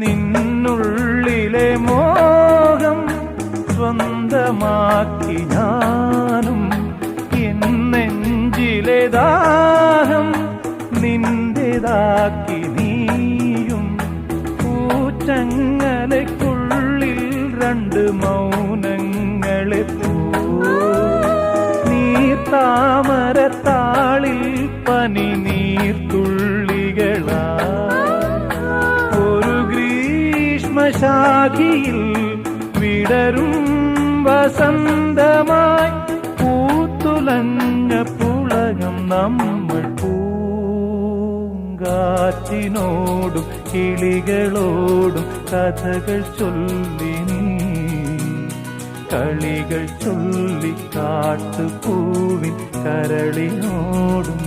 നിന്നുള്ളിലെ മോഹം സ്വന്തമാക്കി ഞാനും, എൻ നെഞ്ചിലെ ദാഹം നിന്റേതാക്കി നീയും. പൂച്ചങ്ങലയ്ക്കുള്ളിൽ രണ്ട് മൗനങ്ങളെ നീർത്താമരത്താളിൽ പനി നീർത്തുള്ളികളാ ഒരു ഗ്രീഷ്മശാഖിയിൽ വിടരും വസന്തമായി പൂത്തുലഞ്ഞ പുളകം നമ്മൾ. പൂങ്കാറ്റിനോടും കിളികളോടും കഥകൾ ചൊല്ലി നീ, കളികൾ ചൊല്ലി കാട്ടുപൂവിൻ കരളിനോടും